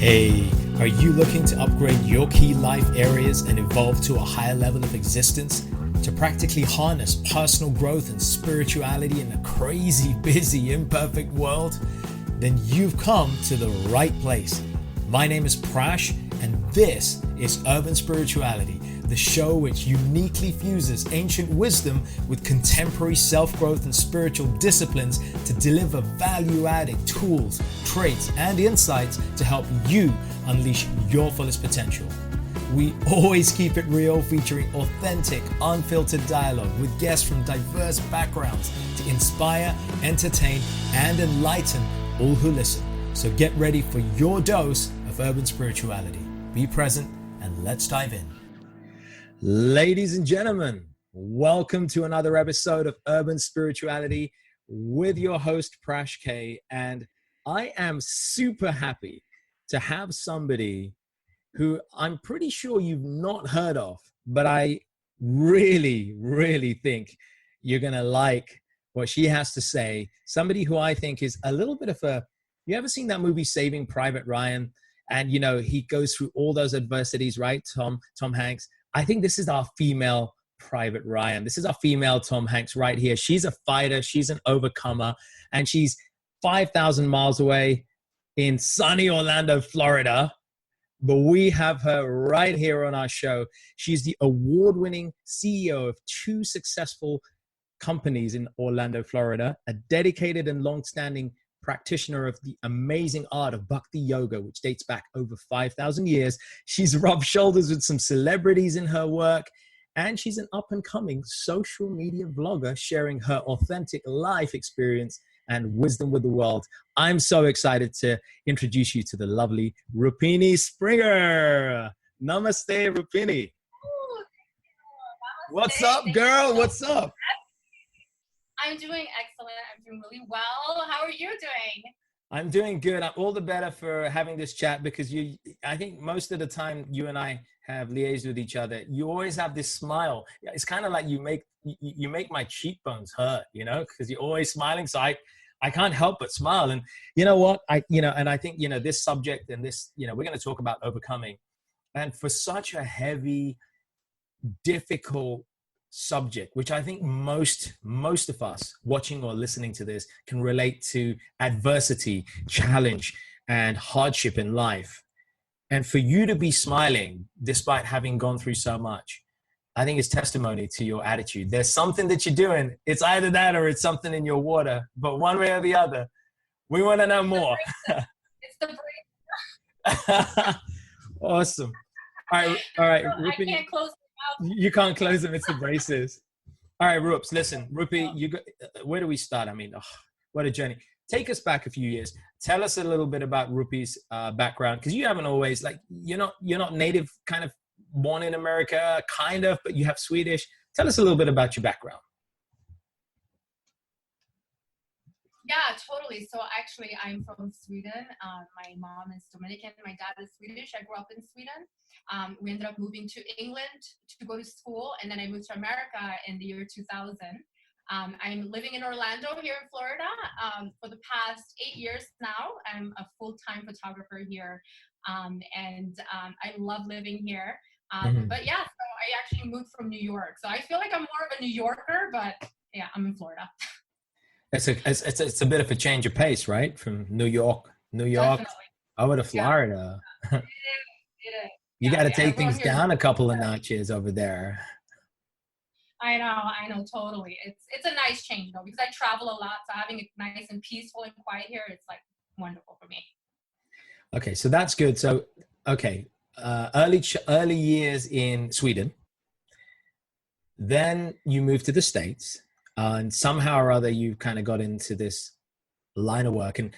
Hey, are you looking to upgrade your key life areas and evolve to a higher level of existence? To practically harness personal growth and spirituality in a crazy, busy, imperfect world? Then you've come to the right place. My name is Prash, and this is Urban Spirituality, the show which uniquely fuses ancient wisdom with contemporary self-growth and spiritual disciplines to deliver value-added tools, traits, and insights to help you unleash your fullest potential. We always keep it real, featuring authentic, unfiltered dialogue with guests from diverse backgrounds to inspire, entertain, and enlighten all who listen. So get ready for your dose of urban spirituality. Be present and let's dive in. Ladies and gentlemen, welcome to another episode of Urban Spirituality with your host Prash K. And I am super happy to have somebody who I'm pretty sure you've not heard of, but I really think you're going to like what she has to say. Somebody who I think is a little bit of a, you ever seen that movie Saving Private Ryan? And, you know, he goes through all those adversities, right? Tom Hanks. I think this is our female Private Ryan. This is our female Tom Hanks right here. She's a fighter. She's an overcomer. And she's 5,000 miles away in sunny Orlando, Florida. But we have her right here on our show. She's the award-winning CEO of 2 successful companies in Orlando, Florida, a dedicated and long-standing practitioner of the amazing art of Bhakti Yoga, which dates back over 5,000 years. She's rubbed shoulders with some celebrities in her work, and she's an up-and-coming social media vlogger sharing her authentic life experience and wisdom with the world. I'm so excited to introduce you to the lovely Rupini Springer. Namaste, Rupini. Ooh, What's up, girl? What's up? I'm doing excellent. I'm doing really well. How are you doing? I'm doing good. I'm all the better for having this chat because I think most of the time you and I have liaised with each other. You always have this smile. It's kind of like you make my cheekbones hurt, you know, because you're always smiling. So I can't help but smile. And you know what? I think, this subject and this, we're going to talk about overcoming. And for such a heavy, difficult subject, which I think most of us watching or listening to this can relate to adversity, challenge, and hardship in life. And for you to be smiling despite having gone through so much, I think it's testimony to your attitude. There's something that you're doing. It's either that or it's something in your water, but one way or the other, we want to know more. It's the brain. Awesome. All right. I can't close my mouth. You can't close them. It's the braces. All right, Rups, listen, Rupi, where do we start? I mean, what a journey. Take us back a few years. Tell us a little bit about Rupi's background, because you haven't always, you're not native, kind of born in America, kind of, but you have Swedish. Tell us a little bit about your background. Yeah, totally. So actually, I'm from Sweden. My mom is Dominican. My dad is Swedish. I grew up in Sweden. We ended up moving to England to go to school, and then I moved to America in the year 2000. I'm living in Orlando here in Florida for the past 8 years now. I'm a full-time photographer here, and I love living here. But yeah, so I actually moved from New York. So I feel like I'm more of a New Yorker, but yeah, I'm in Florida. It's a bit of a change of pace, right? From New York Definitely. over to Florida. It is. You got to take everyone things here down a couple of notches over there. I know, totally. It's a nice change, though, because I travel a lot. So having it nice and peaceful and quiet here, it's like wonderful for me. Okay, so that's good. So, okay, early years in Sweden. Then you moved to the States. And somehow or other, you kind of got into this line of work. And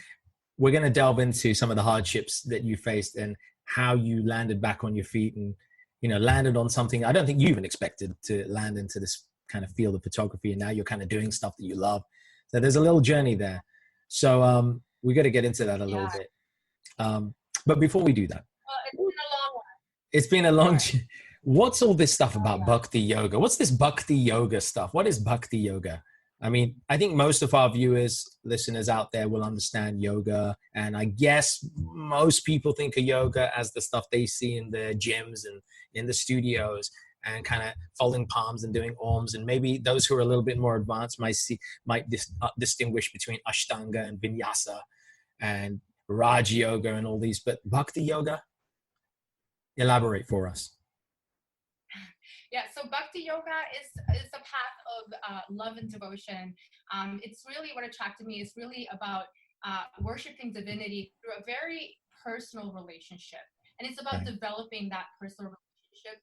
we're going to delve into some of the hardships that you faced and how you landed back on your feet and, landed on something. I don't think you even expected to land into this kind of field of photography. And now you're kind of doing stuff that you love. So there's a little journey there. So we got to get into that a little bit. But before we do that. Well, it's been a long one. It's been a long What's all this stuff about Bhakti Yoga? What's this Bhakti Yoga stuff? What is Bhakti Yoga? I mean, I think most of our viewers, listeners out there will understand yoga. And I guess most people think of yoga as the stuff they see in the gyms and in the studios, and kind of folding palms and doing orms. And maybe those who are a little bit more advanced might distinguish between Ashtanga and Vinyasa and Raj Yoga and all these. But Bhakti Yoga, elaborate for us. Yeah, so Bhakti Yoga is a path of love and devotion. It's really what attracted me. It's really about worshiping divinity through a very personal relationship. And it's about developing that personal relationship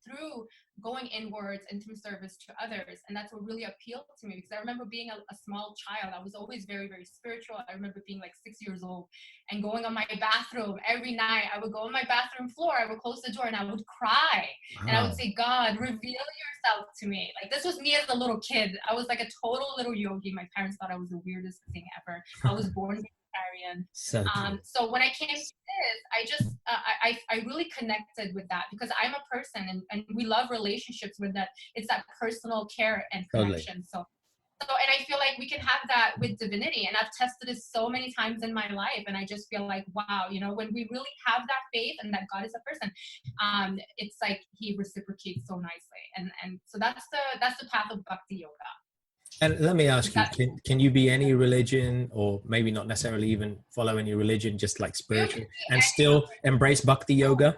through going inwards and through service to others. And that's what really appealed to me, because I remember being a small child. I was always very, very spiritual. I remember being like 6 years old and going on my bathroom every night. I would go on my bathroom floor, I would close the door, and I would cry. Wow. And I would say, God, reveal yourself to me. Like, this was me as a little kid. I was like a total little yogi. My parents thought I was the weirdest thing ever. I was born vegetarian. So when I came to this, I just I really connected with that, because I'm a person, and we love relationships with that. It's that personal care and connection. Totally. So and I feel like we can have that with divinity, and I've tested this so many times in my life, and I just feel like, wow, you know, when we really have that faith and that God is a person, it's like he reciprocates so nicely, and so that's the path of Bhakti Yoga. And let me ask you, can you be any religion, or maybe not necessarily even follow any religion, just like spiritual, and still embrace Bhakti Yoga?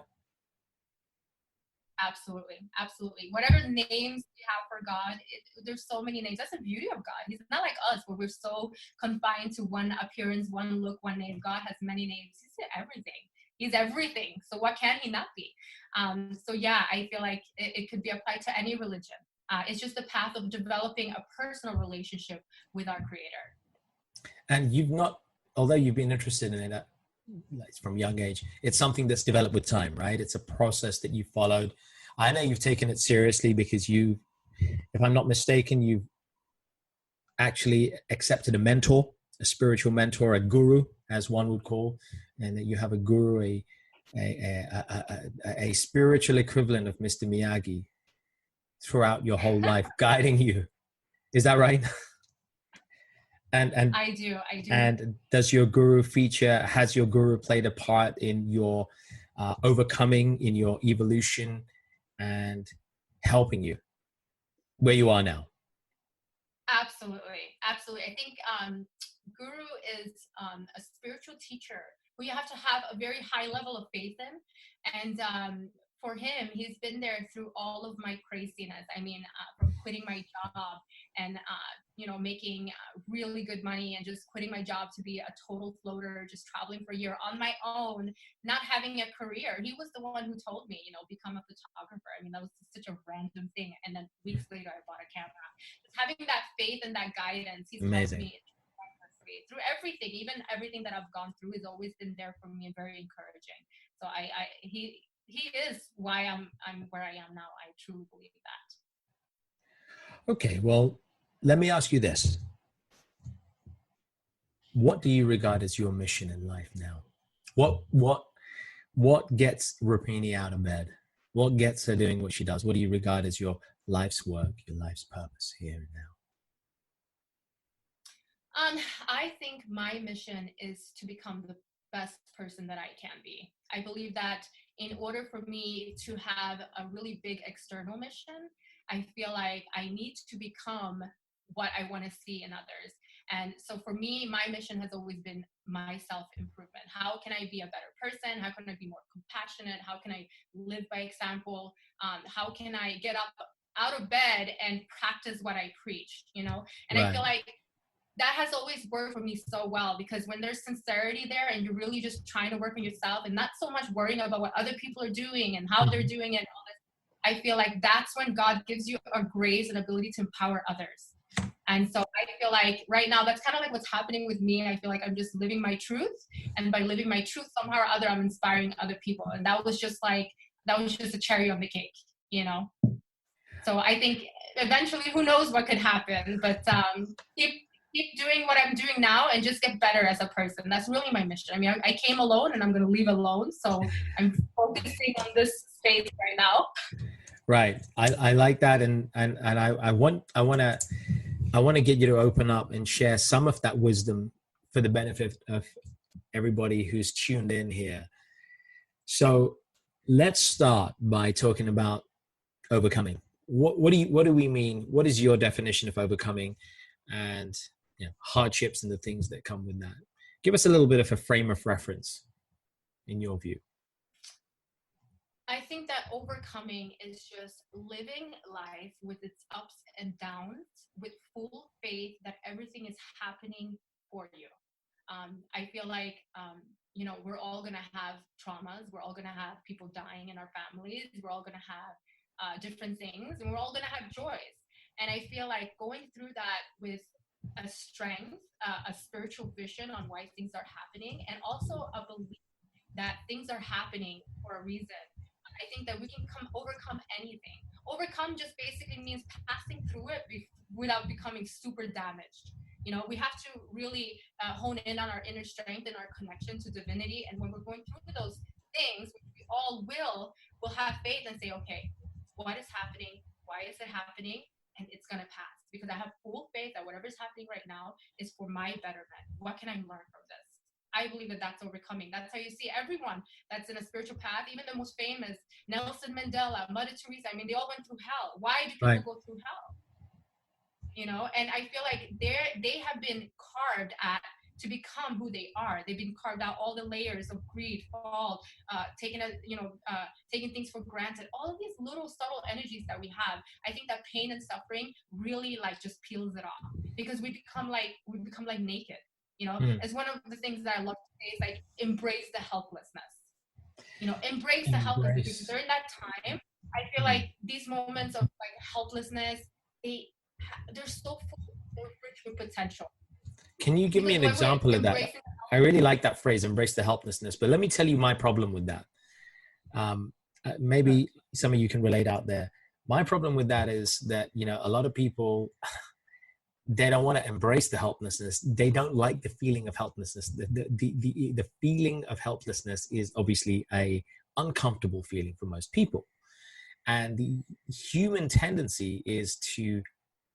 Absolutely. Absolutely. Whatever names we have for God, there's so many names. That's the beauty of God. He's not like us, where we're so confined to one appearance, one look, one name. God has many names. He's everything. He's everything. So what can he not be? So yeah, I feel like it could be applied to any religion. It's just the path of developing a personal relationship with our Creator. And although you've been interested in it from young age, it's something that's developed with time, right? It's a process that you followed. I know you've taken it seriously, because if I'm not mistaken, you've actually accepted a mentor, a spiritual mentor, a guru, as one would call, and that you have a guru, a spiritual equivalent of Mr. Miyagi throughout your whole life, guiding you. Is that right? And I do. And has your guru played a part in your overcoming, in your evolution, and helping you where you are now? Absolutely. I think guru is a spiritual teacher who you have to have a very high level of faith in. And for him, he's been there through all of my craziness. I mean, from quitting my job and, making really good money, and just quitting my job to be a total floater, just traveling for a year on my own, not having a career. He was the one who told me, become a photographer. I mean, that was such a random thing. And then weeks later, I bought a camera. Just having that faith and that guidance, he's helped me through everything. Even everything that I've gone through has always been there for me and very encouraging. So he is why I'm where I am now. I truly believe that. Okay, well, let me ask you this. What do you regard as your mission in life now? What gets Rupini out of bed? What gets her doing what she does? What do you regard as your life's work, your life's purpose here and now? I think my mission is to become the best person that I can be. I believe that in order for me to have a really big external mission, I feel like I need to become what I want to see in others. And so for me, my mission has always been my self-improvement. How can I be a better person? How can I be more compassionate? How can I live by example? How can I get up out of bed and practice what I preach, And right. I feel like that has always worked for me so well, because when there's sincerity there and you're really just trying to work on yourself and not so much worrying about what other people are doing and how they're doing it and all this, I feel like that's when God gives you a grace and ability to empower others. And so I feel like right now, that's kind of like what's happening with me. I feel like I'm just living my truth. And by living my truth, somehow or other, I'm inspiring other people. And that was just a cherry on the cake, So I think eventually, who knows what could happen, but keep doing what I'm doing now and just get better as a person. That's really my mission. I mean, I came alone and I'm going to leave alone. So I'm focusing on this space right now. Right. I like that. And I want to get you to open up and share some of that wisdom for the benefit of everybody who's tuned in here. So let's start by talking about overcoming. What do we mean? What is your definition of overcoming, and hardships and the things that come with that? Give us a little bit of a frame of reference in your view. I think that overcoming is just living life with its ups and downs with full faith that everything is happening for you. I feel like, we're all going to have traumas. We're all going to have people dying in our families. We're all going to have different things, and we're all going to have joys. And I feel like going through that with a strength, a spiritual vision on why things are happening, and also a belief that things are happening for a reason. I think that we can overcome anything. Overcome just basically means passing through it without becoming super damaged. We have to really hone in on our inner strength and our connection to divinity. And when we're going through those things, which we all we'll have faith and say, okay, what is happening? Why is it happening? And it's going to pass, because I have full faith that whatever is happening right now is for my betterment. What can I learn from this? I believe that that's overcoming. That's how you see everyone that's in a spiritual path, even the most famous, Nelson Mandela, Mother Teresa. I mean, they all went through hell. Why do people go through hell? And I feel like they have been carved to become who they are. They've been carved out all the layers of greed, fault, taking things for granted. All of these little subtle energies that we have. I think that pain and suffering really just peels it off, because we become like naked. As one of the things that I love to say is embrace the helplessness. Embrace the helplessness, because during that time, I feel like these moments of helplessness, they're so full, they're rich with potential. Can you give me an example of that? I really like that phrase, embrace the helplessness. But let me tell you my problem with that. Maybe some of you can relate out there. My problem with that is that, a lot of people, they don't want to embrace the helplessness. They don't like the feeling of helplessness. The feeling of helplessness is obviously a uncomfortable feeling for most people. And the human tendency is to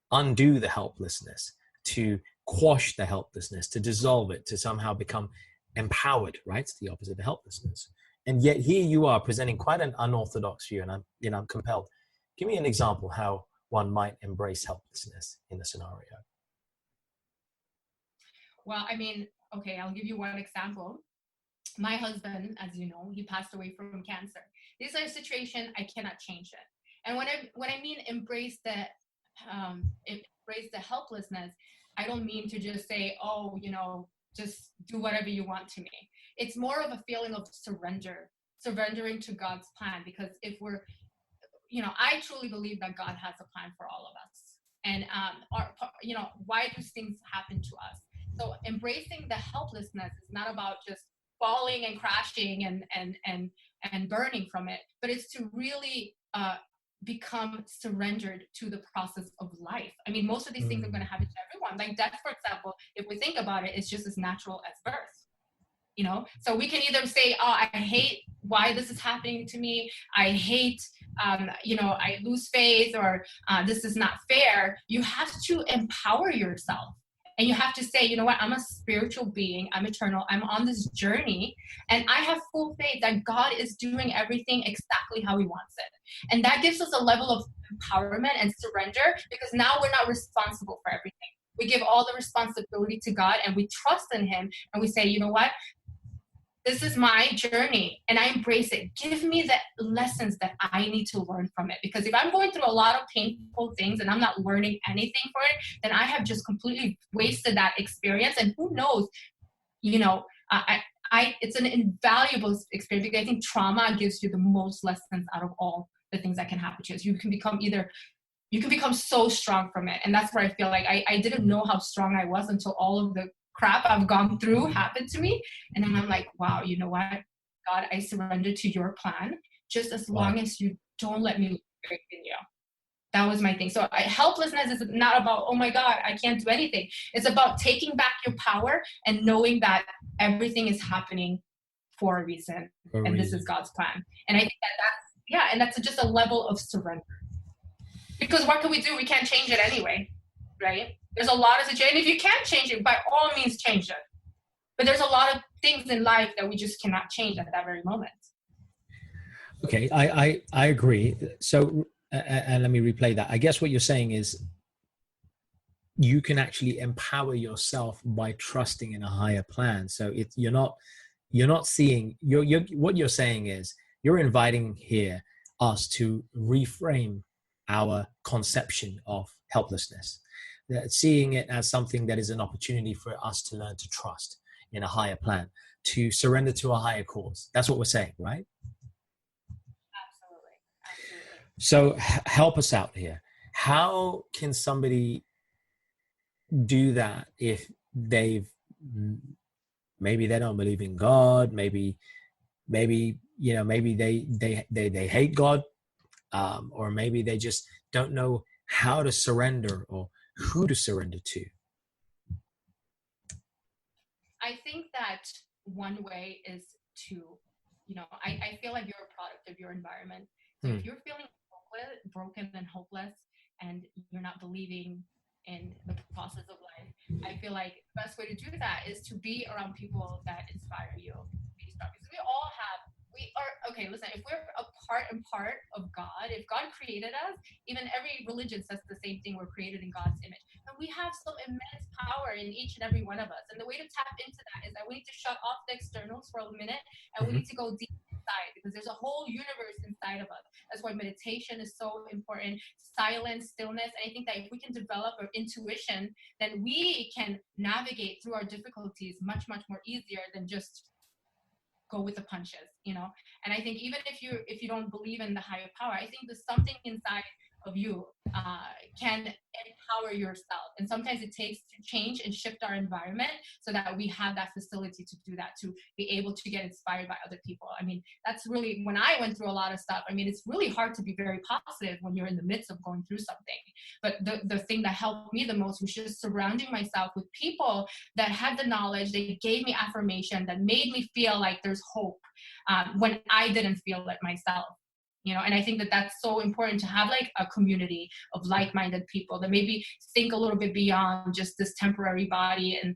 undo the helplessness, to quash the helplessness, to dissolve it, to somehow become empowered, right? It's the opposite of helplessness. And yet here you are presenting quite an unorthodox view, and I'm compelled. Give me an example how one might embrace helplessness in a scenario. Well, I mean, okay, I'll give you one example. My husband, as you know, he passed away from cancer. This is a situation I cannot change it. And when I mean embrace the helplessness, I don't mean to just say, oh, just do whatever you want to me. It's more of a feeling of surrendering to God's plan. Because if we're, I truly believe that God has a plan for all of us. And, why do things happen to us? So embracing the helplessness is not about just falling and crashing and burning from it, but it's to really become surrendered to the process of life. I mean, most of these things are going to happen to everyone. Like death, for example, if we think about it, it's just as natural as birth. So we can either say, oh, I hate why this is happening to me. I hate, I lose faith, or this is not fair. You have to empower yourself. And you have to say, you know what, I'm a spiritual being. I'm eternal. I'm on this journey. And I have full faith that God is doing everything exactly how he wants it. And that gives us a level of empowerment and surrender, because now we're not responsible for everything. We give all the responsibility to God, and we trust in him. And we say, you know what? This is my journey, and I embrace it. Give me the lessons that I need to learn from it. Because if I'm going through a lot of painful things and I'm not learning anything for it, then I have just completely wasted that experience. And who knows, it's an invaluable experience, because I think trauma gives you the most lessons out of all the things that can happen to you. You can become so strong from it. And that's where I feel like I didn't know how strong I was until all of the crap I've gone through happened to me. And then I'm like, wow, you know what? God, I surrender to your plan, just as long as you don't let me lose faith in you. That was my thing. So helplessness is not about, oh my God, I can't do anything. It's about taking back your power and knowing that everything is happening for a reason. This is God's plan. And I think that's just a level of surrender. Because what can we do? We can't change it anyway, right? There's a lot of situations. And if you can't change it, by all means change it. But there's a lot of things in life that we just cannot change at that very moment. Okay, I agree. So, and let me replay that. I guess what you're saying is you can actually empower yourself by trusting in a higher plan. So you're not seeing you're what you're saying is you're inviting here us to reframe our conception of helplessness, that seeing it as something that is an opportunity for us to learn to trust in a higher plan, to surrender to a higher cause. That's what we're saying, right? Absolutely. Absolutely. So help us out here. How can somebody do that if they've maybe they don't believe in God, maybe maybe they hate God, or maybe they just don't know how to surrender or who to surrender to. I think that one way is to, I feel like you're a product of your environment. So Hmm. if you're feeling hopeless, broken and hopeless, and you're not believing in the process of life, I feel like the best way to do that is to be around people that inspire you. Be strong. Because we are, okay, listen, if we're a part and part of God, if God created us, even every religion says the same thing, we're created in God's image. And we have some immense power in each and every one of us. And the way to tap into that is that we need to shut off the externals for a minute and we Mm-hmm. need to go deep inside because there's a whole universe inside of us. That's why meditation is so important, silence, stillness. And I think that if we can develop our intuition, then we can navigate through our difficulties much, much more easier than just go with the punches. And I think even if you don't believe in the higher power, I think there's something inside of you can empower yourself, and sometimes it takes to change and shift our environment so that we have that facility to do that, to be able to get inspired by other people. I mean, that's really when I went through a lot of stuff. I mean, it's really hard to be very positive when you're in the midst of going through something, but the thing that helped me the most was just surrounding myself with people that had the knowledge. They gave me affirmation that made me feel like there's hope when I didn't feel it myself. And I think that that's so important to have like a community of like-minded people that maybe think a little bit beyond just this temporary body and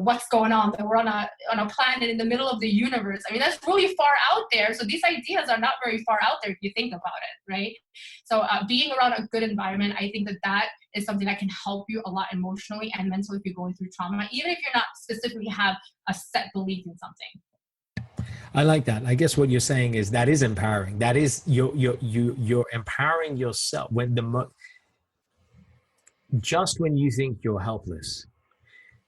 what's going on, that we're on a planet in the middle of the universe. I mean, that's really far out there. So these ideas are not very far out there if you think about it, right? So being around a good environment, I think that that is something that can help you a lot emotionally and mentally if you're going through trauma, even if you're not specifically have a set belief in something. I like that. I guess what you're saying is that is empowering. That is you're empowering yourself when just when you think you're helpless,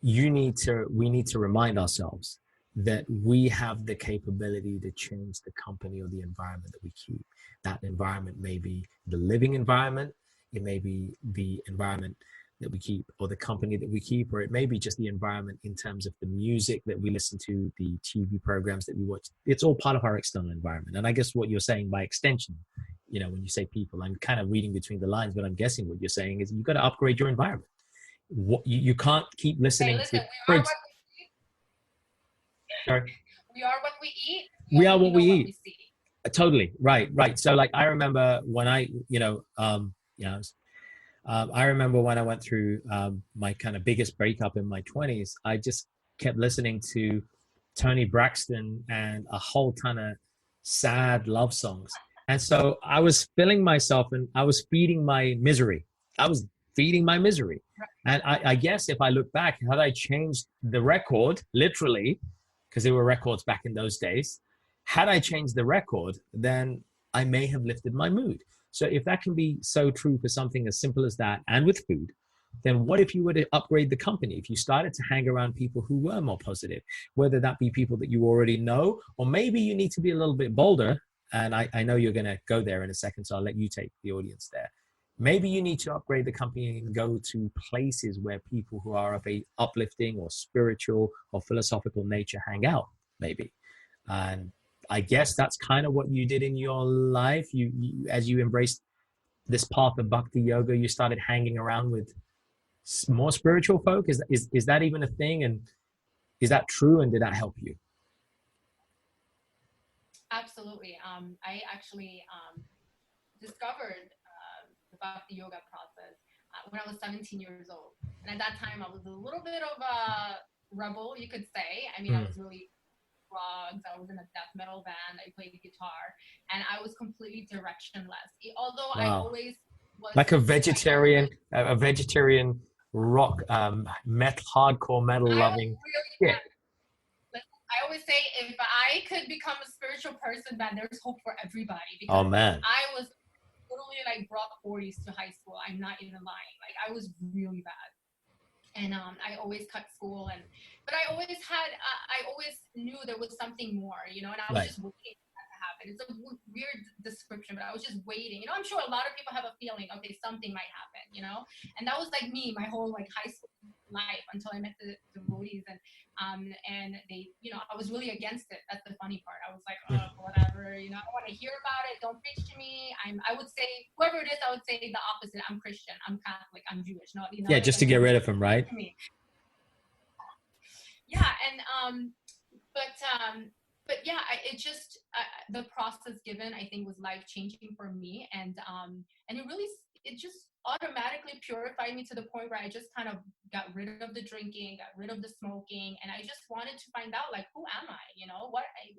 we need to remind ourselves that we have the capability to change the company or the environment that we keep. That environment may be the living environment, it may be the environment that we keep or the company that we keep, or it may be just the environment in terms of the music that we listen to, the TV programs that we watch. It's all part of our external environment. And I guess what you're saying by extension, when you say people, I'm kind of reading between the lines, but I'm guessing what you're saying is you've got to upgrade your environment. You can't keep Hey, listening listen, to, for instance, sorry, we are what we eat. we We are only what we know what we eat. see. Totally right. So like I remember when I remember when I went through my kind of biggest breakup in my 20s. I just kept listening to Tony Braxton and a whole ton of sad love songs, and so I was filling myself and I was feeding my misery. I was feeding my misery. And I guess if I look back, had I changed the record, literally, because there were records back in those days, had I changed the record, then I may have lifted my mood. So if that can be so true for something as simple as that and with food, then what if you were to upgrade the company? If you started to hang around people who were more positive, whether that be people that you already know, or maybe you need to be a little bit bolder. And I know you're going to go there in a second, so I'll let you take the audience there. Maybe you need to upgrade the company and go to places where people who are of a uplifting or spiritual or philosophical nature hang out, maybe. And I guess that's kind of what you did in your life. As you embraced this path of Bhakti Yoga, you started hanging around with more spiritual folk. Is that even a thing? And is that true? And did that help you? Absolutely. I actually discovered the Bhakti Yoga process when I was 17 years old. And at that time, I was a little bit of a rebel, you could say. I mean, I was really drugs. I was in a death metal band. I played guitar, and I was completely directionless. Although I Wow. always was Like a like, vegetarian rock, metal, hardcore metal I was loving. really Yeah. bad. I always say if I could become a spiritual person, then there's hope for everybody, Oh because man. I was totally like brought 40s to high school. I'm not even lying. Like I was really bad. And I always cut school, but I always knew there was something more, and I was Right. just waiting for that to happen. It's a weird description, but I was just waiting. I'm sure a lot of people have a feeling, okay, something might happen, and that was like me, my whole like high school life until I met the roadies, and they, I was really against it. That's the funny part. I was like, oh, whatever, I don't want to hear about it. Don't preach to me. I would say, whoever it is, I would say the opposite. I'm Christian. I'm Catholic. I'm Jewish. No, Yeah, just to get rid of him, right? Me. Yeah, and but yeah, it just the process given, I think, was life changing for me, and it just automatically purified me to the point where I just kind of got rid of the drinking, got rid of the smoking, and I just wanted to find out, like, who am I?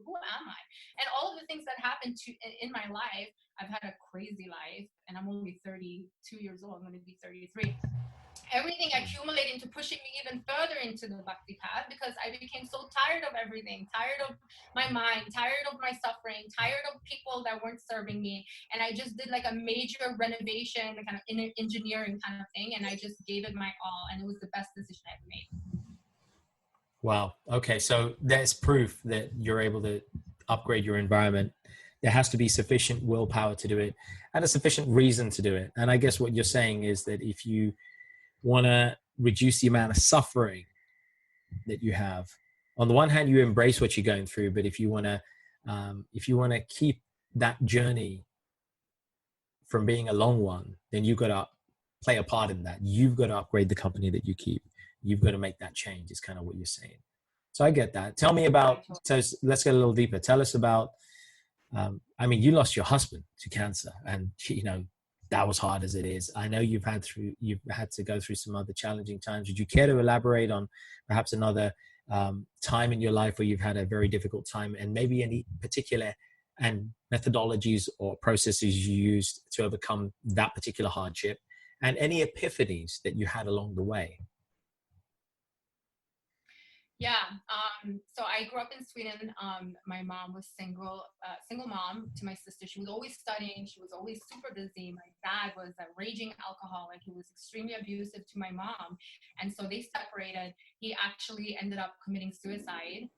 Who am I? And all of the things that happened in my life. I've had a crazy life, and I'm only 32 years old. I'm going to be 33. Everything accumulated into pushing me even further into the bhakti path, because I became so tired of everything, tired of my mind, tired of my suffering, tired of people that weren't serving me. And I just did like a major renovation, kind of engineering kind of thing. And I just gave it my all. And it was the best decision I ever made. Wow. Okay. So there's proof that you're able to upgrade your environment. There has to be sufficient willpower to do it and a sufficient reason to do it. And I guess what you're saying is that if you want to reduce the amount of suffering that you have, on the one hand, you embrace what you're going through, but if you want to keep that journey from being a long one, then you've got to play a part in that. You've got to upgrade the company that you keep. You've got to make that change, is kind of what you're saying. So I get that. Tell me about, so let's get a little deeper. Tell us about, you lost your husband to cancer, and that was hard as it is. I know you've had to go through some other challenging times. Would you care to elaborate on perhaps another time in your life where you've had a very difficult time, and maybe any particular and methodologies or processes you used to overcome that particular hardship, and any epiphanies that you had along the way? Yeah. So I grew up in Sweden. My mom was single mom to my sister. She was always studying. She was always super busy. My dad was a raging alcoholic. He was extremely abusive to my mom. And so they separated. He actually ended up committing suicide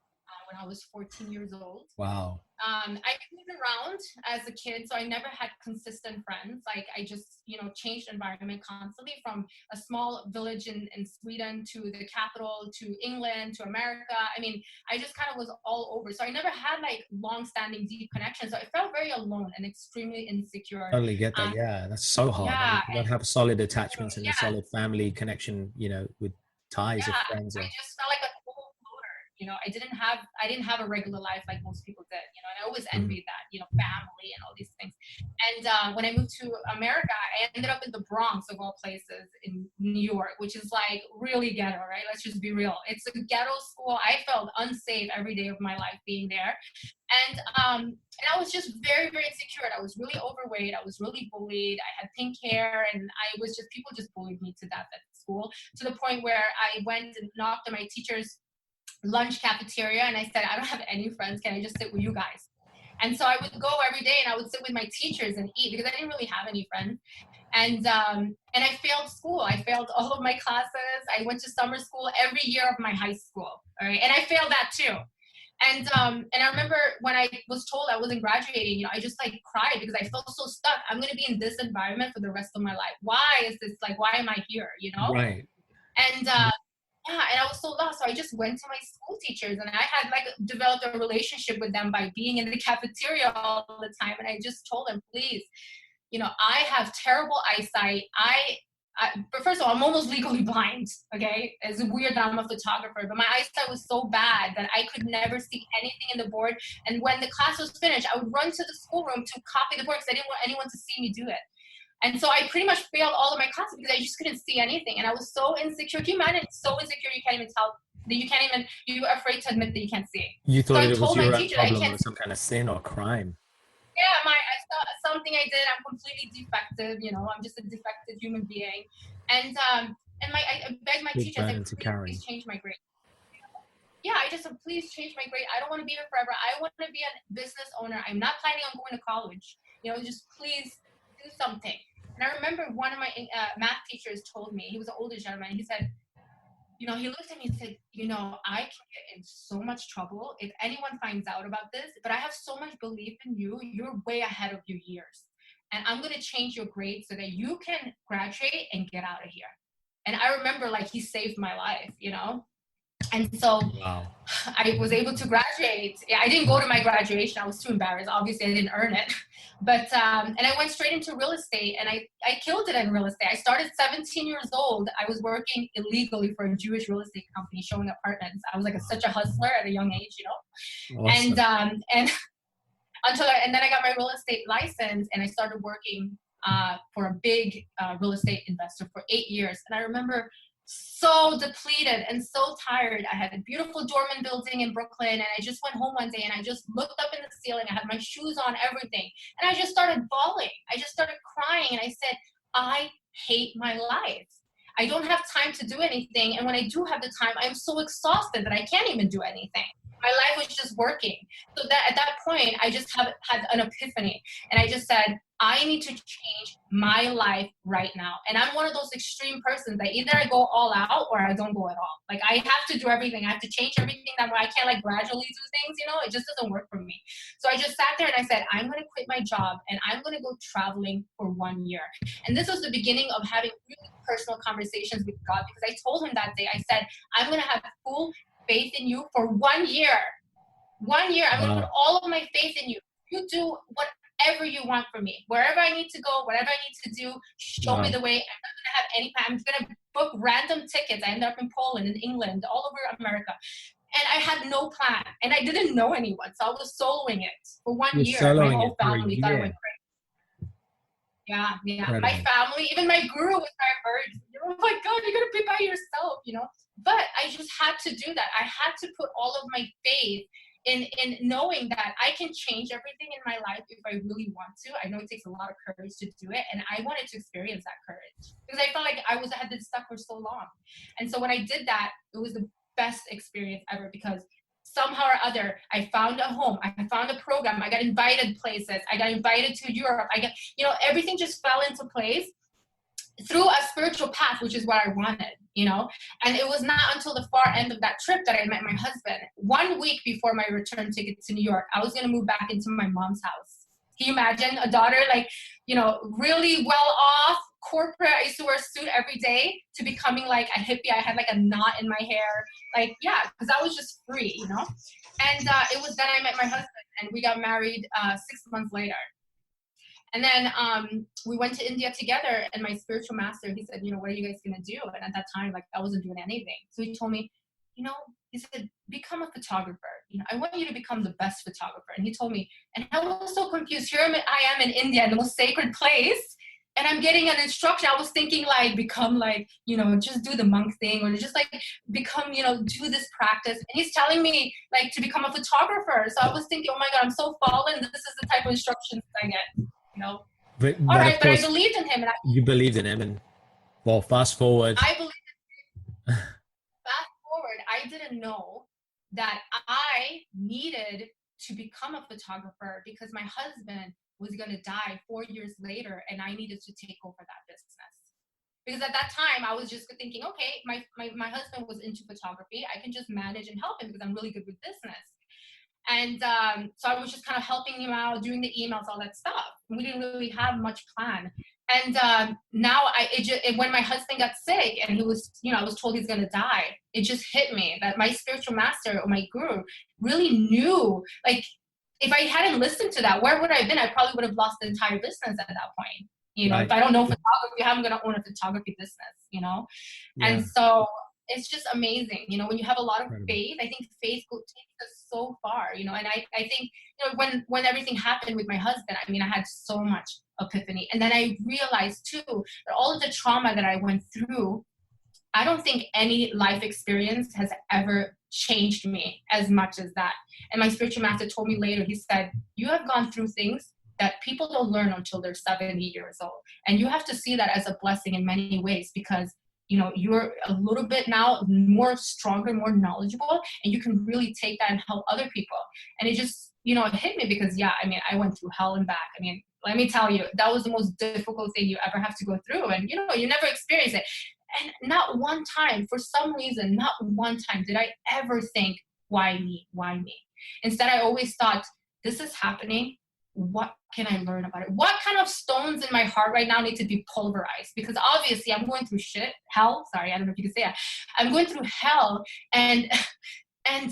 when I was 14 years old. Wow. I moved around as a kid, so I never had consistent friends. Like I just, changed environment constantly, from a small village in Sweden to the capital, to England, to America. I just kind of was all over. So I never had like long-standing deep connections. So I felt very alone and extremely insecure. Totally get that. Yeah, that's so hard. Yeah, You don't have solid attachments and yeah, a solid family connection, with ties of friends. I just felt like a total floater. I didn't have a regular life like most people did, and I always envied that, family and all these things. And when I moved to America, I ended up in the Bronx, of all places, in New York, which is like really ghetto, right? Let's just be real. It's a ghetto school. I felt unsafe every day of my life being there. And I was just very, very insecure. I was really overweight. I was really bullied. I had pink hair, and people just bullied me to death at school, to the point where I went and knocked on my teacher's lunch cafeteria, and I said, I don't have any friends. Can I just sit with you guys? And so I would go every day, and I would sit with my teachers and eat, because I didn't really have any friends. And I failed school. I failed all of my classes. I went to summer school every year of my high school. All right. And I failed that too. And I remember when I was told I wasn't graduating, I just like cried, because I felt so stuck. I'm going to be in this environment for the rest of my life. Why is this, like, why am I here? Right. And and I was so lost. So I just went to my school teachers, and I had like developed a relationship with them by being in the cafeteria all the time. And I just told them, please, I have terrible eyesight. But first of all, I'm almost legally blind. Okay. It's weird that I'm a photographer, but my eyesight was so bad that I could never see anything in the board. And when the class was finished, I would run to the schoolroom to copy the board, because I didn't want anyone to see me do it. And so I pretty much failed all of my classes because I just couldn't see anything. And I was so insecure. Can you imagine? So insecure, you can't even tell that you can't even, you're afraid to admit that you can't see. You So thought I it was told my your own teacher, I problem can't or see. some kind of sin or crime. Yeah, I saw something I did. I'm completely defective. You know, I'm just a defective human being. And I begged my Big teacher. I said, burden to carry. please change my grade. Yeah, I just said, please change my grade. I don't want to be here forever. I want to be a business owner. I'm not planning on going to college. You know, just please do something. And I remember one of my math teachers told me, he was an older gentleman. He said, you know, he looked at me and said, you know, I can get in so much trouble if anyone finds out about this, but I have so much belief in you. You're way ahead of your years. And I'm going to change your grade so that you can graduate and get out of here. And I remember, like, he saved my life, you know? And so Wow. I was able to graduate. Yeah, I didn't go to my graduation. I was too embarrassed. Obviously, I didn't earn it. But, and I went straight into real estate, and I killed it in real estate. I started 17 years old. I was working illegally for a Jewish real estate company, showing apartments. I was like such a hustler at a young age, you know? Awesome. And and then I got my real estate license, and I started working for a big real estate investor for 8 years. And I remember so depleted and so tired. I had a beautiful dormant building in Brooklyn, and I just went home one day and I just looked up in the ceiling. I had my shoes on, everything. And I just started bawling. I just started crying, and I said, I hate my life. I don't have time to do anything. And when I do have the time, I'm so exhausted that I can't even do anything. My life was just working. So that at that point, I just had an epiphany. And I just said, I need to change my life right now. And I'm one of those extreme persons that either I go all out or I don't go at all. Like, I have to do everything. I have to change everything. That way I can't like gradually do things, you know, it just doesn't work for me. So I just sat there and I said, I'm going to quit my job and I'm going to go traveling for 1 year. And this was the beginning of having really personal conversations with God, because I told him that day, I said, I'm going to have full faith in you for 1 year. 1 year. I'm going to put all of my faith in you. You do whatever you want for me. Wherever I need to go, whatever I need to do, show me the way. I'm not going to have any plan. I'm going to book random tickets. I ended up in Poland, in England, all over America. And I had no plan. And I didn't know anyone. So I was soloing it for 1 year. My whole family thought I went crazy. Yeah. Incredible. My family, even my guru was heard. Oh my God, you're going to be by yourself, you know? But I just had to do that. I had to put all of my faith in knowing that I can change everything in my life if I really want to. I know it takes a lot of courage to do it, and I wanted to experience that courage because I felt like I had been stuck for so long. And so when I did that, it was the best experience ever, because somehow or other, I found a home, I found a program, I got invited places, I got invited to Europe, everything just fell into place through a spiritual path, which is what I wanted, you know? And it was not until the far end of that trip that I met my husband. 1 week before my return ticket to New York, I was going to move back into my mom's house. Can you imagine a daughter, like, you know, really well off, corporate, I used to wear a suit every day, to becoming like a hippie. I had like a knot in my hair. Like, yeah, because I was just free, you know? And it was then I met my husband, and we got married 6 months later. And then we went to India together, and my spiritual master, he said, you know, what are you guys going to do? And at that time, like, I wasn't doing anything. So he told me, you know, he said, become a photographer. You know, I want you to become the best photographer. And he told me, and I was so confused. Here I am in India, in the most sacred place, and I'm getting an instruction. I was thinking, like, become like, you know, just do the monk thing, or just like become, you know, do this practice. And he's telling me like to become a photographer. So I was thinking, oh my God, I'm so fallen. This is the type of instructions I get. You know, but all right, but I believed in him, and you believed in him, and well, fast forward. I believed in him. Fast forward, I didn't know that I needed to become a photographer because my husband was going to die 4 years later, and I needed to take over that business. Because at that time, I was just thinking, okay, my husband was into photography. I can just manage and help him because I'm really good with business. And so I was just kind of helping him out, doing the emails, all that stuff. We didn't really have much plan. And now when my husband got sick and he was, you know, I was told he's going to die, it just hit me that my spiritual master or my guru really knew, like, if I hadn't listened to that, where would I have been? I probably would have lost the entire business at that point. You know, if I don't know photography, how am I going to own a photography business, you know? Yeah. And so it's just amazing, you know, when you have a lot of faith. I think faith takes us so far, you know. And I think, you know, when everything happened with my husband, I mean, I had so much epiphany. And then I realized too that all of the trauma that I went through, I don't think any life experience has ever changed me as much as that. And my spiritual master told me later, he said, you have gone through things that people don't learn until they're 70 years old. And you have to see that as a blessing in many ways, because you're a little bit now more stronger, more knowledgeable, and you can really take that and help other people. And it just, it hit me because, I went through hell and back. Let me tell you, that was the most difficult thing you ever have to go through. And, you never experience it. And not one time, for some reason, not one time did I ever think, why me? Why me? Instead, I always thought, this is happening. What can I learn about it? What kind of stones in my heart right now need to be pulverized? Because obviously I'm going through hell. Sorry, I don't know if you can say that. I'm going through hell, and I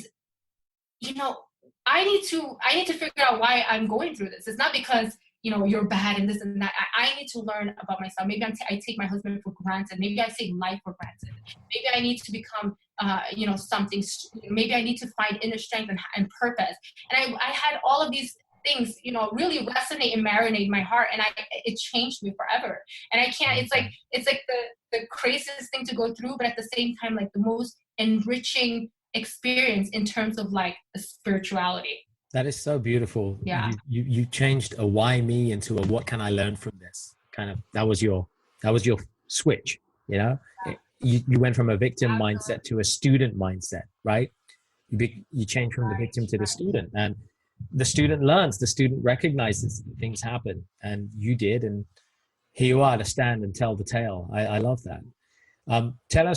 need to figure out why I'm going through this. It's not because you're bad and this and that. I need to learn about myself. Maybe I take my husband for granted. Maybe I take life for granted. Maybe I need to become, something. Maybe I need to find inner strength and purpose. And I had all of these things, really resonate and marinate in my heart, and it changed me forever. And I can't. It's like the craziest thing to go through, but at the same time, like the most enriching experience in terms of like the spirituality. That is so beautiful. Yeah. You changed a why me into a what can I learn from this kind of, that was your switch, You went from a victim mindset to a student mindset, right? You change from the victim to the student, and the student learns, the student recognizes that things happen, and you did, and here you are to stand and tell the tale. I love that. Tell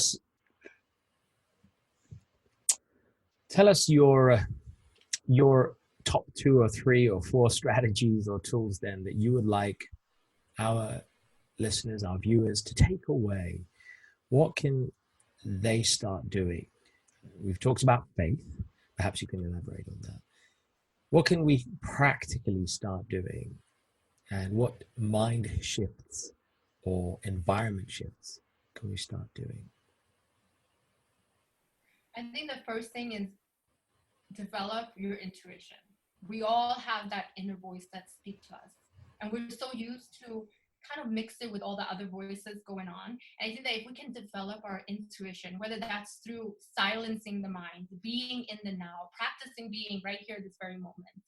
us your top 2 or 3 or 4 strategies or tools then that you would like our listeners, our viewers to take away. What can they start doing? We've talked about faith. Perhaps you can elaborate on that. What can we practically start doing? And what mind shifts or environment shifts can we start doing? I think the first thing is develop your intuition. We all have that inner voice that speaks to us, and we're so used to kind of mix it with all the other voices going on. And I think that if we can develop our intuition, whether that's through silencing the mind, being in the now, practicing being right here this very moment,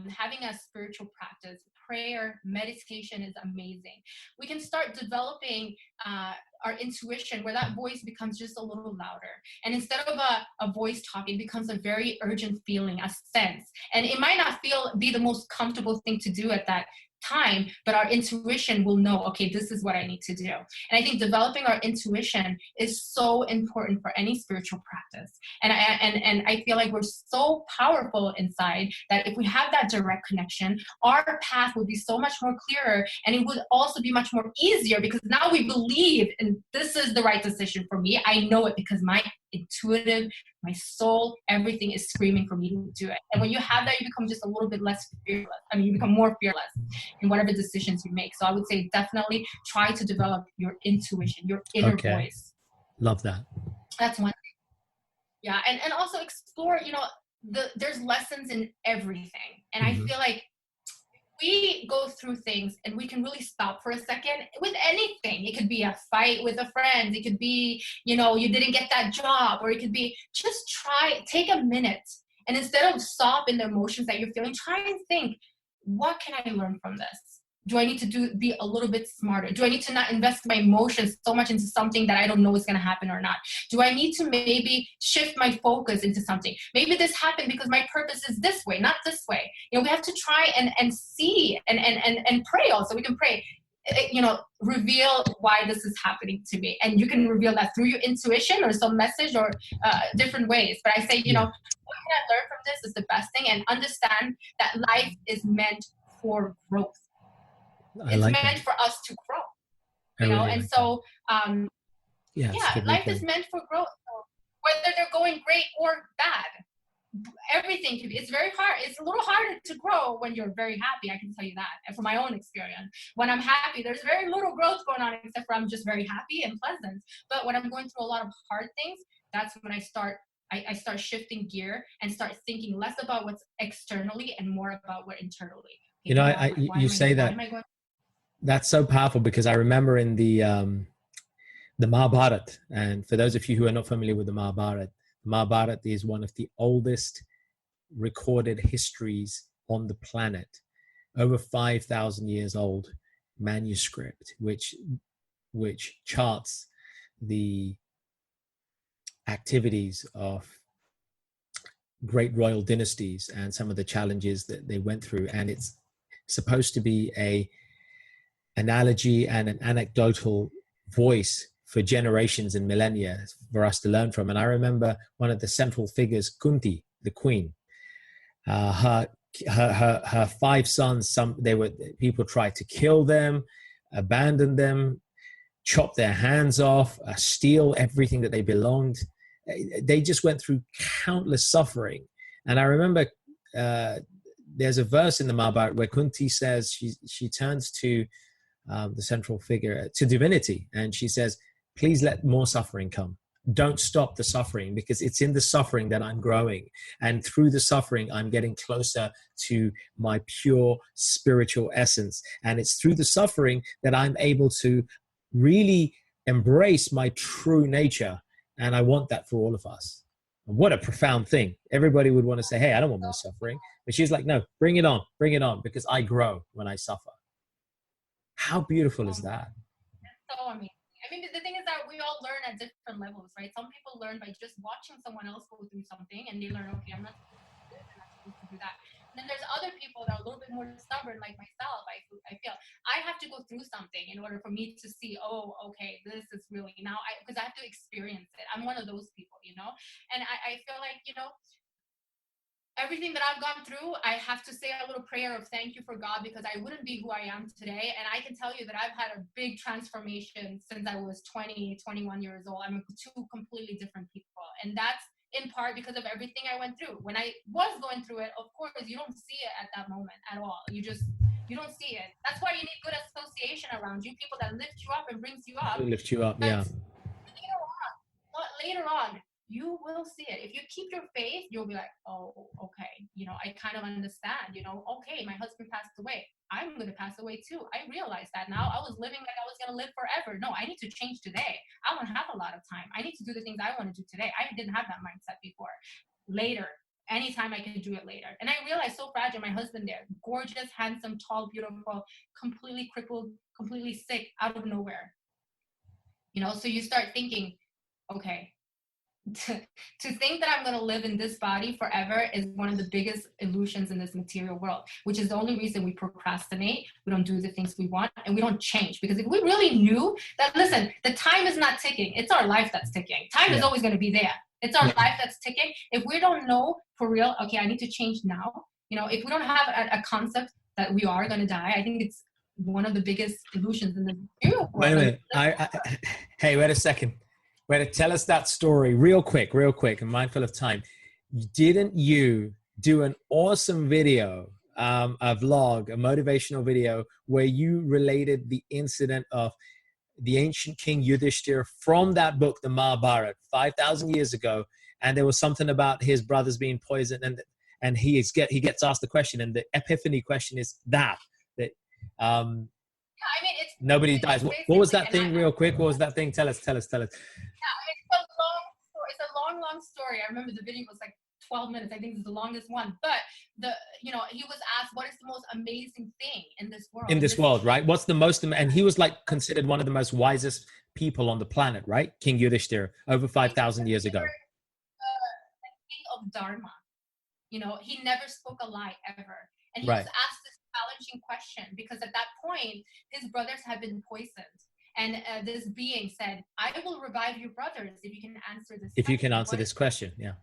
having a spiritual practice, prayer, meditation is amazing. We can start developing our intuition where that voice becomes just a little louder. And instead of a voice talking, it becomes a very urgent feeling, a sense. And it might not be the most comfortable thing to do at that time, but our intuition will know, okay, this is what I need to do. And I think developing our intuition is so important for any spiritual practice. And I feel like we're so powerful inside that if we have that direct connection, our path would be so much more clearer, and it would also be much more easier because now we believe, and this is the right decision for me. I know it because my intuitive, my soul, everything is screaming for me to do it. And when you have that, you become just a little bit less fearless. You become more fearless in whatever decisions you make. So I would say definitely try to develop your intuition, your inner voice. Love that. That's one thing. Yeah. And also explore, there's lessons in everything. And I feel like we go through things and we can really stop for a second with anything. It could be a fight with a friend. It could be, you didn't get that job, or it could be just take a minute. And instead of stop in the emotions that you're feeling, try and think, what can I learn from this? Do I need to be a little bit smarter? Do I need to not invest my emotions so much into something that I don't know is going to happen or not? Do I need to maybe shift my focus into something? Maybe this happened because my purpose is this way, not this way. We have to try and see and pray also. We can pray, reveal why this is happening to me. And you can reveal that through your intuition or some message or different ways. But I say, what can I learn from this is the best thing, and understand that life is meant for growth. It's meant for us to grow, life is meant for growth. So whether they're going great or bad, everything can be. It's very hard. It's a little harder to grow when you're very happy. I can tell you that, and from my own experience. When I'm happy, there's very little growth going on, except for I'm just very happy and pleasant. But when I'm going through a lot of hard things, that's when I start shifting gear and start thinking less about what's externally and more about what internally. You say that. That's so powerful, because I remember in the the Mahabharata. And for those of you who are not familiar with the Mahabharata is one of the oldest recorded histories on the planet, over 5,000 years old manuscript, which charts the activities of great royal dynasties and some of the challenges that they went through. And it's supposed to be a analogy and an anecdotal voice for generations and millennia for us to learn from. And I remember one of the central figures, Kunti, the queen, her five sons, people tried to kill them, abandon them, chop their hands off, steal everything that they belonged. They just went through countless suffering. And I remember there's a verse in the Mahabharata where Kunti says, she turns to the central figure, to divinity, and she says, please let more suffering come. Don't stop the suffering, because it's in the suffering that I'm growing. And through the suffering, I'm getting closer to my pure spiritual essence. And it's through the suffering that I'm able to really embrace my true nature. And I want that for all of us. And what a profound thing. Everybody would want to say, hey, I don't want more suffering. But she's like, no, bring it on, because I grow when I suffer. How beautiful is that? So amazing. I mean, the thing is that we all learn at different levels, right? Some people learn by just watching someone else go through something, and they learn, okay, I'm not supposed to do this, I'm not supposed to do that. And then there's other people that are a little bit more stubborn, like myself. I feel I have to go through something in order for me to see, oh, okay, this is really now, because I have to experience it. I'm one of those people, you know? And I feel like, you know, everything that I've gone through, I have to say a little prayer of thank you for God, because I wouldn't be who I am today. And I can tell you that I've had a big transformation since I was 20, 21 years old. I'm two completely different people. And that's in part because of everything I went through. When I was going through it, of course, you don't see it at that moment at all. You don't see it. That's why you need good association around you, people that lift you up and brings you up. Lift you up, yeah. Later on, you will see it. If you keep your faith, you'll be like, oh, okay, you know, I kind of understand, you know, okay, my husband passed away. I'm going to pass away too. I realize that now. I was living like I was going to live forever. No, I need to change today. I don't have a lot of time. I need to do the things I want to do today. I didn't have that mindset before. Later, anytime I can do it later. And I realized, so fragile, my husband there, gorgeous, handsome, tall, beautiful, completely crippled, completely sick, out of nowhere. You know, so you start thinking, okay, to think that I'm going to live in this body forever is one of the biggest illusions in this material world, which is the only reason we procrastinate. We don't do the things we want, and we don't change. Because if we really knew that, listen, the time is not ticking. It's our life that's ticking. Time is always going to be there. It's our life that's ticking. If we don't know for real, okay, I need to change now. You know, if we don't have a concept that we are going to die, I think it's one of the biggest illusions in the material world. Wait a minute. Hey, wait a second. Tell us that story real quick, and mindful of time. Didn't you do an awesome video, a vlog, a motivational video, where you related the incident of the ancient king Yudhishthira from that book, the Mahabharata, 5,000 years ago, and there was something about his brothers being poisoned, and he gets asked the question, and the epiphany question is that I mean, it's nobody dies. What was that thing, real quick? What was that thing? Tell us. Yeah, it's a long story. I remember the video was like 12 minutes. I think it's the longest one. But he was asked, what is the most amazing thing in this world? In this world, right? What's the most, and he was like considered one of the most wisest people on the planet, right? King Yudhishthira, over 5,000 years ago. The king of Dharma. You know, he never spoke a lie ever. And he was asked this challenging question because at that point, his brothers had been poisoned. And this being said, I will revive your brothers if you can answer this question. If you can answer this question, yeah.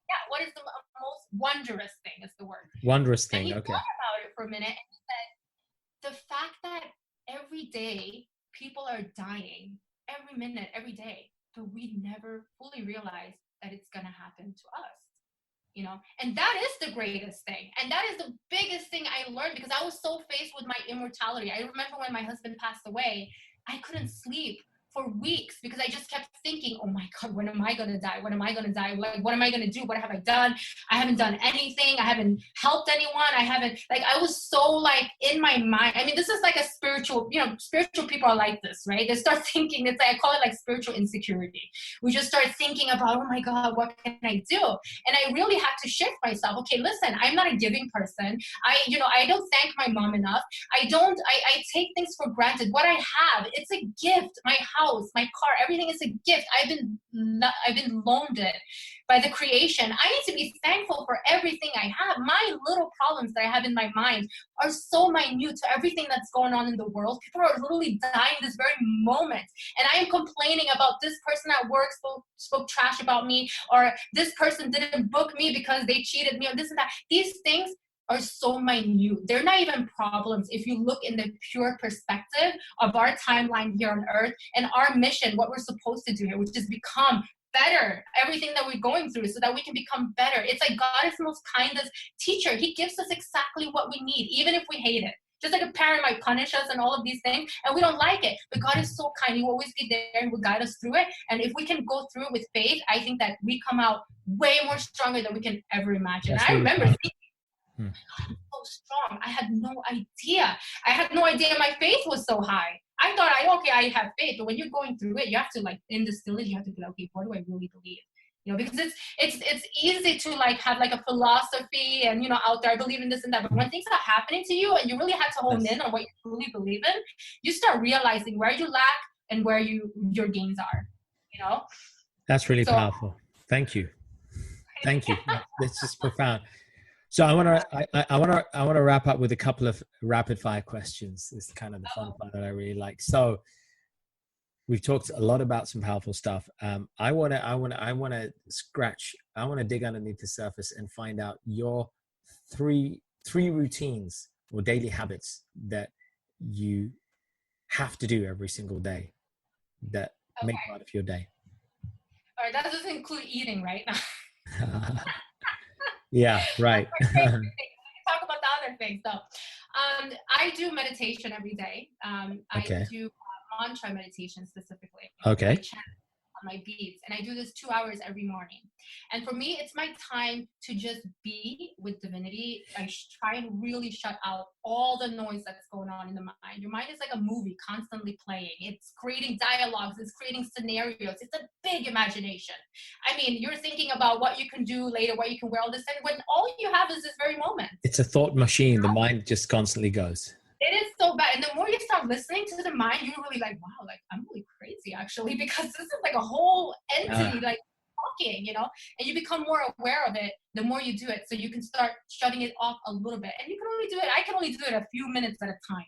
Yeah, what is the most wondrous thing is the word. Wondrous thing, and he okay. thought about it for a minute and he said, the fact that every day people are dying, every minute, every day, but we never fully realize that it's going to happen to us. You know, and that is the greatest thing. And that is the biggest thing I learned because I was so faced with my immortality. I remember when my husband passed away, I couldn't sleep for weeks because I just kept thinking, oh my God, when am I going to die? When am I going to die? Like, what am I going to do? What have I done? I haven't done anything. I haven't helped anyone. I was so like in my mind. I mean, this is like a spiritual, spiritual people are like this, right? They start thinking, it's like, I call it like spiritual insecurity. We just start thinking about, oh my God, what can I do? And I really had to shift myself. Okay, listen, I'm not a giving person. I don't thank my mom enough. I take things for granted. What I have, it's a gift. My house, my car, everything is a gift. I've been loaned it by the creation. I need to be thankful for everything I have. My little problems that I have in my mind are so minute to everything that's going on in the world. People are literally dying this very moment. And I am complaining about this person at work spoke trash about me, or this person didn't book me because they cheated me, or this and that. These things are so minute. They're not even problems if you look in the pure perspective of our timeline here on earth and our mission, what we're supposed to do here, which is become better, everything that we're going through so that we can become better. It's like God is the most kindest teacher. He gives us exactly what we need, even if we hate it. Just like a parent might punish us and all of these things, and we don't like it. But God is so kind. He will always be there and will guide us through it. And if we can go through it with faith, I think that we come out way more stronger than we can ever imagine. I remember thinking, I'm so strong. I had no idea. My faith was so high. I thought, I have faith. But when you're going through it, you have to like, in the stillness, you have to be like, okay, what do I really believe? Because it's easy to like have like a philosophy and, out there, I believe in this and that. But when things are happening to you and you really had to hone in on what you truly believe in, you start realizing where you lack and where your gains are, That's really powerful. Thank you. This is profound. So I want to wrap up with a couple of rapid fire questions. This is kind of the fun part that I really like. So we've talked a lot about some powerful stuff. I want to dig underneath the surface and find out your three routines or daily habits that you have to do every single day that make part of your day. All right, that doesn't include eating, right? Yeah, right. Talk about the other things. So, I do meditation every day. I do mantra meditation specifically. Okay. On my beads, and I do this 2 hours every morning. And for me, it's my time to just be with divinity. I try and really shut out all the noise that's going on in the mind. Your mind is like a movie constantly playing. It's creating dialogues, it's creating scenarios. It's a big imagination. I mean, you're thinking about what you can do later, what you can wear, all this, and when all you have is this very moment. It's a thought machine. The mind just constantly goes. It is so bad. And the more you start listening to the mind, you're really like, wow, like I'm really crazy actually, because this is like a whole entity like talking, and you become more aware of it the more you do it. So you can start shutting it off a little bit. And you can only do it, I can only do it a few minutes at a time,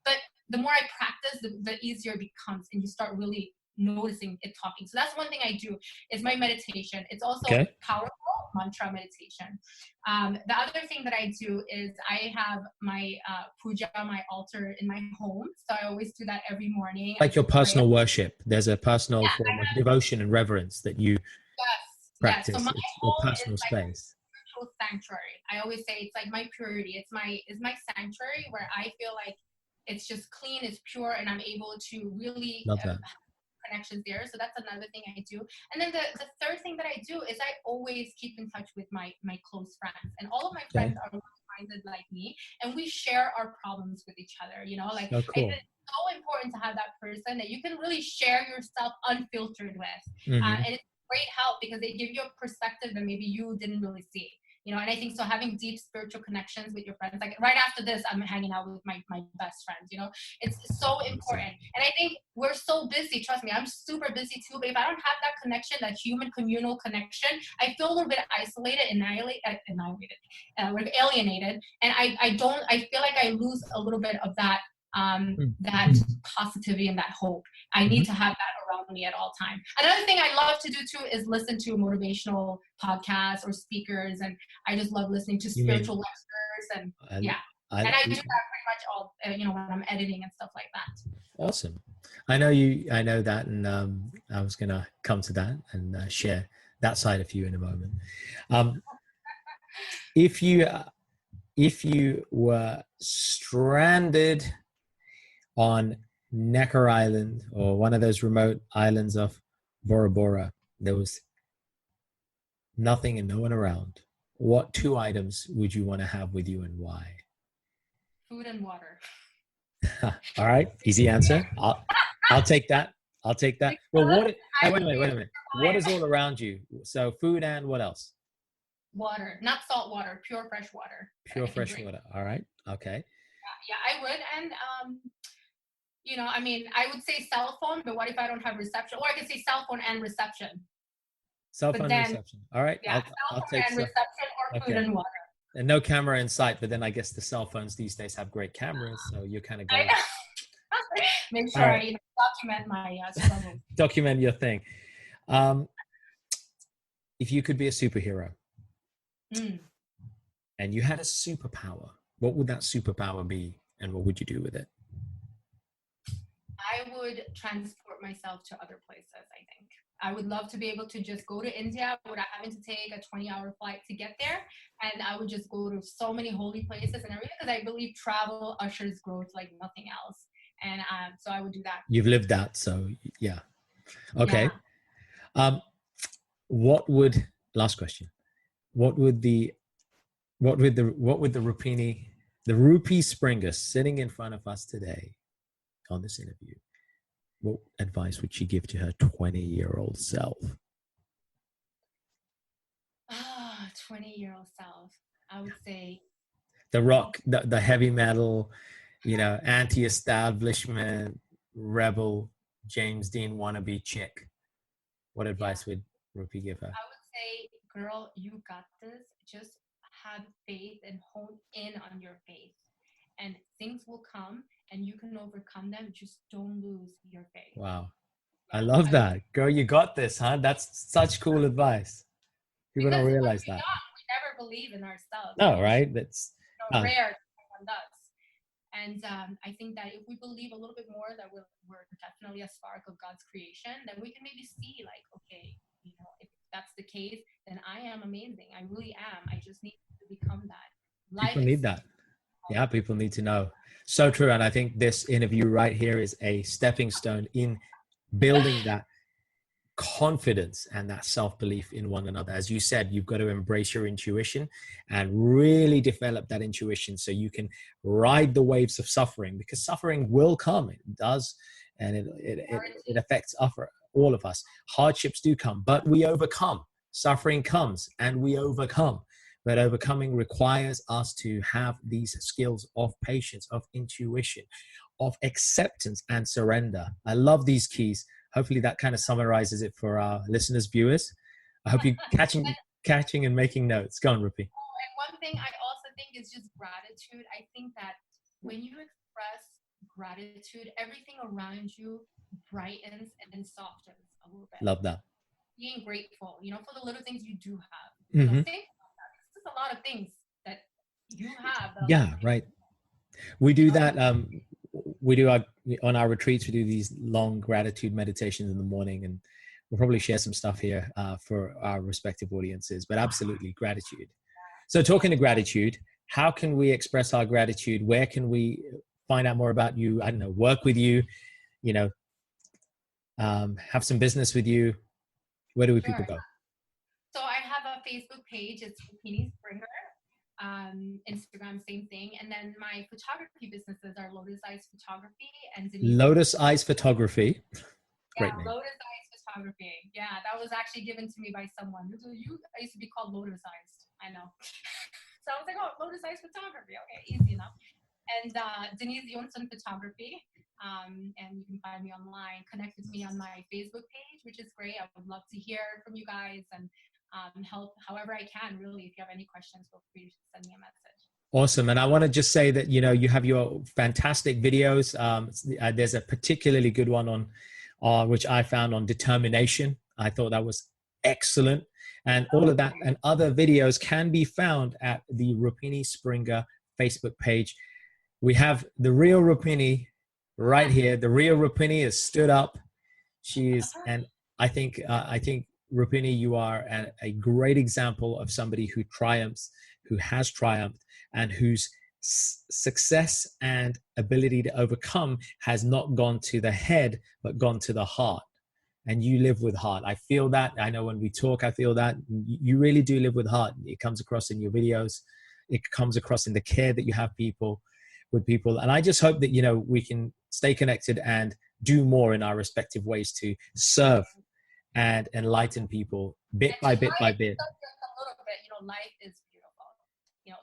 but the more I practice, the easier it becomes, and you start really noticing it talking. So that's one thing I do is my meditation. It's also powerful mantra meditation. The other thing that I do is I have my puja, my altar in my home. So I always do that every morning. Like your personal worship. There's a personal form of devotion and reverence that you practice. So my it's your personal space. Spiritual sanctuary. I always say it's like my purity. It's my sanctuary where I feel like it's just clean, it's pure, and I'm able to really love that. Connections there. So that's another thing I do. And then the third thing that I do is I always keep in touch with my close friends, and all of my friends are like-minded like me, and we share our problems with each other, like so cool. it's so important to have that person that you can really share yourself unfiltered with. And it's great help because they give you a perspective that maybe you didn't really see. And I think so having deep spiritual connections with your friends, like right after this, I'm hanging out with my best friends, it's so important. And I think we're so busy, trust me, I'm super busy too, but if I don't have that connection, that human communal connection, I feel a little bit isolated, alienated. And I feel like I lose a little bit of that that positivity and that hope. I need to have that around me at all times. Another thing I love to do too is listen to motivational podcasts or speakers, and I just love listening to spiritual lectures and I do that pretty much all when I'm editing and stuff like that. Awesome. I know that, and I was gonna come to that and share that side of you in a moment. If you were stranded on Necker Island or one of those remote islands of Bora Bora, there was nothing and no one around, what two items would you want to have with you and why? Food and water. All right, easy answer. I'll take that. I'll take that. Well, what? Hey, wait a minute. Wait a minute. What is all around you? So food and what else? Water, not salt water, pure fresh water. Pure fresh water. All right. Okay. Yeah, I would. And you know, I mean, I would say cell phone, but what if I don't have reception? Or I could say cell phone and reception. Cell phone and reception. All right. Yeah, I'll cell phone take and reception or food and water. And no camera in sight, but then I guess the cell phones these days have great cameras, so you're kind of going. Make sure I document my struggle. Document your thing. If you could be a superhero and you had a superpower, what would that superpower be and what would you do with it? I would transport myself to other places, I think. I would love to be able to just go to India without having to take a 20-hour flight to get there. And I would just go to so many holy places and everything because I believe travel ushers growth like nothing else. And so I would do that. You've lived that, so yeah. Okay. Yeah. Last question. What would the Rupini Springer sitting in front of us today on this interview, what advice would she give to her 20-year-old self? 20-year-old self, I would say the rock, the heavy metal, anti-establishment, rebel, James Dean wannabe chick. What advice would Rupi give her? I would say, girl, you got this. Just have faith and hone in on your faith. And things will come and you can overcome them. Just don't lose your faith. Wow. I love that. Girl, you got this, huh? That's such cool advice. People don't realize that. We never believe in ourselves. No, right? That's rare. Everyone does. And I think that if we believe a little bit more that we're definitely a spark of God's creation, then we can maybe see like, okay, if that's the case, then I am amazing. I really am. I just need to become that. People need that. Yeah, people need to know. So true. And I think this interview right here is a stepping stone in building that confidence and that self-belief in one another. As you said, you've got to embrace your intuition and really develop that intuition so you can ride the waves of suffering, because suffering will come. It does. And it affects all of us. Hardships do come, but we overcome. Suffering comes and we overcome. But overcoming requires us to have these skills of patience, of intuition, of acceptance and surrender. I love these keys. Hopefully that kind of summarizes it for our listeners, viewers. I hope you're catching and making notes. Go on, Rupi. And one thing I also think is just gratitude. I think that when you express gratitude, everything around you brightens and softens a little bit. Love that. Being grateful, for the little things you do have. Mm-hmm. Think a lot of things that you have. Yeah, right. We do that. On our retreats, we do these long gratitude meditations in the morning, and we'll probably share some stuff here for our respective audiences, but absolutely gratitude. So talking to gratitude, how can we express our gratitude? Where can we find out more about you? I don't know, work with you, have some business with you. Where do people go? So I have a Facebook page. It's Rupini Springer. Instagram, same thing. And then my photography businesses are Lotus Eyes Photography and Denise. Lotus Eyes Photography. Great name. Lotus Eyes Photography. Yeah, that was actually given to me by someone. I used to be called Lotus Eyes. I know. So I was like, oh, Lotus Eyes Photography. Okay, easy enough. And Denise Johnson Photography. And you can find me online. Connect with me on my Facebook page, which is great. I would love to hear from you guys and help however I can, really. If you have any questions, feel free to send me a message. Awesome. And I want to just say that, you have your fantastic videos. There's a particularly good one on which I found on determination. I thought that was excellent. And all of that and other videos can be found at the Rupini Springer Facebook page. We have the real Rupini right here. The real Rupini is stood up. And I think Rupini, you are a great example of somebody who triumphs, who has triumphed, and whose success and ability to overcome has not gone to the head, but gone to the heart. And you live with heart. I feel that. I know when we talk, I feel that. You really do live with heart. It comes across in your videos. It comes across in the care that you have with people. And I just hope that, we can stay connected and do more in our respective ways to serve and enlighten people bit by bit by bit. A little bit, life is beautiful.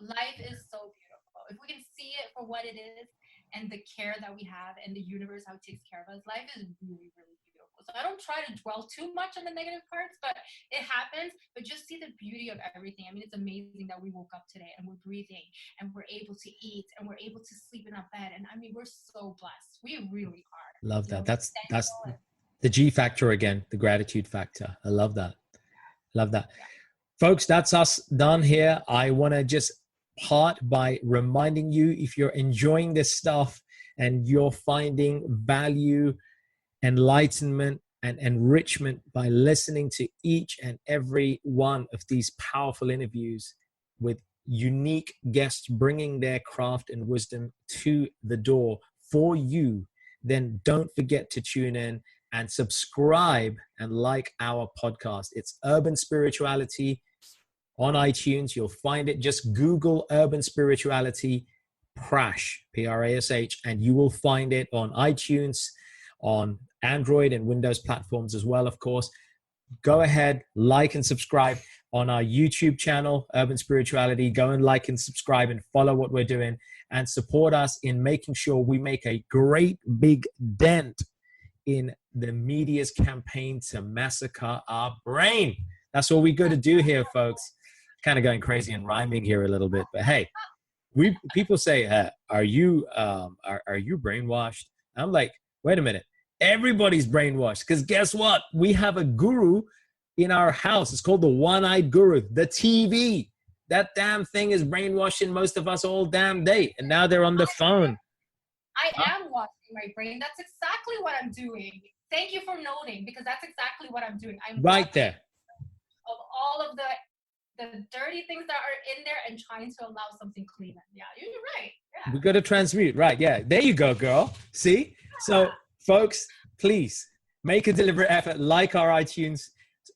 Life is so beautiful. If we can see it for what it is and the care that we have and the universe, how it takes care of us, life is really, really beautiful. So I don't try to dwell too much on the negative parts, but it happens. But just see the beauty of everything. I mean, it's amazing that we woke up today and we're breathing and we're able to eat and we're able to sleep in our bed. And I mean, we're so blessed. We really are. Love that. That's the G factor again, the gratitude factor. I love that. Love that. Yeah. Folks, that's us done here. I want to just part by reminding you, if you're enjoying this stuff and you're finding value, enlightenment, and enrichment by listening to each and every one of these powerful interviews with unique guests bringing their craft and wisdom to the door for you, then don't forget to tune in and subscribe and like our podcast. It's Urban Spirituality on iTunes. You'll find it. Just Google Urban Spirituality Prash, Prash, and you will find it on iTunes, on Android and Windows platforms as well, of course. Go ahead, like and subscribe on our YouTube channel, Urban Spirituality. Go and like and subscribe and follow what we're doing and support us in making sure we make a great big dent in the media's campaign to massacre our brain. That's what we got to do here, folks. Kind of going crazy and rhyming here a little bit, but hey, people say, are you brainwashed? I'm like, wait a minute. Everybody's brainwashed, because guess what? We have a guru in our house. It's called the one-eyed guru, the TV. That damn thing is brainwashing most of us all damn day. And now they're on the phone. I am washing my brain. That's exactly what I'm doing. Thank you for noting, because that's exactly what I'm doing. I'm right there. Of all of the dirty things that are in there and trying to allow something clean. Yeah, you're right. Yeah. We got to transmute. Right. Yeah. There you go, girl. See? So, folks, please make a deliberate effort. Like our iTunes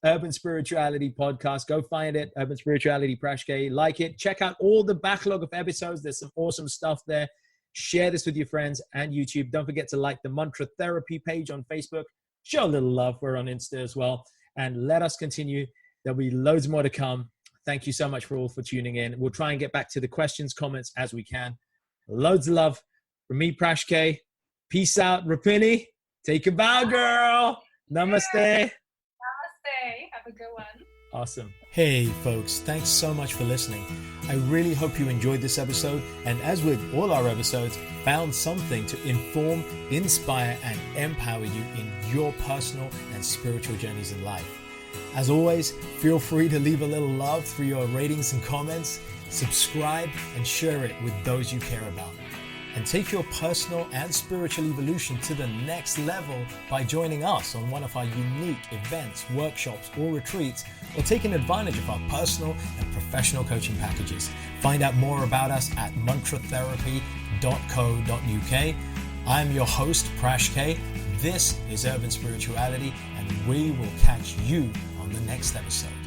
Urban Spirituality podcast. Go find it. Urban Spirituality Prashke. Like it. Check out all the backlog of episodes. There's some awesome stuff there. Share this with your friends and YouTube. Don't forget to like the Mantra Therapy page on Facebook. Show a little love. We're on Insta as well. And let us continue. There'll be loads more to come. Thank you so much for tuning in. We'll try and get back to the questions, comments as we can. Loads of love from me, Prashke. Peace out, Rupini. Take a bow, girl. Namaste. Namaste. Have a good one. Awesome. Hey, folks. Thanks so much for listening. I really hope you enjoyed this episode. And as with all our episodes, found something to inform, inspire, and empower you in your personal and spiritual journeys in life. As always, feel free to leave a little love through your ratings and comments, subscribe, and share it with those you care about. And take your personal and spiritual evolution to the next level by joining us on one of our unique events, workshops, or retreats, or taking advantage of our personal and professional coaching packages. Find out more about us at mantratherapy.co.uk. I'm your host, Prash K. This is Urban Spirituality, and we will catch you on the next episode.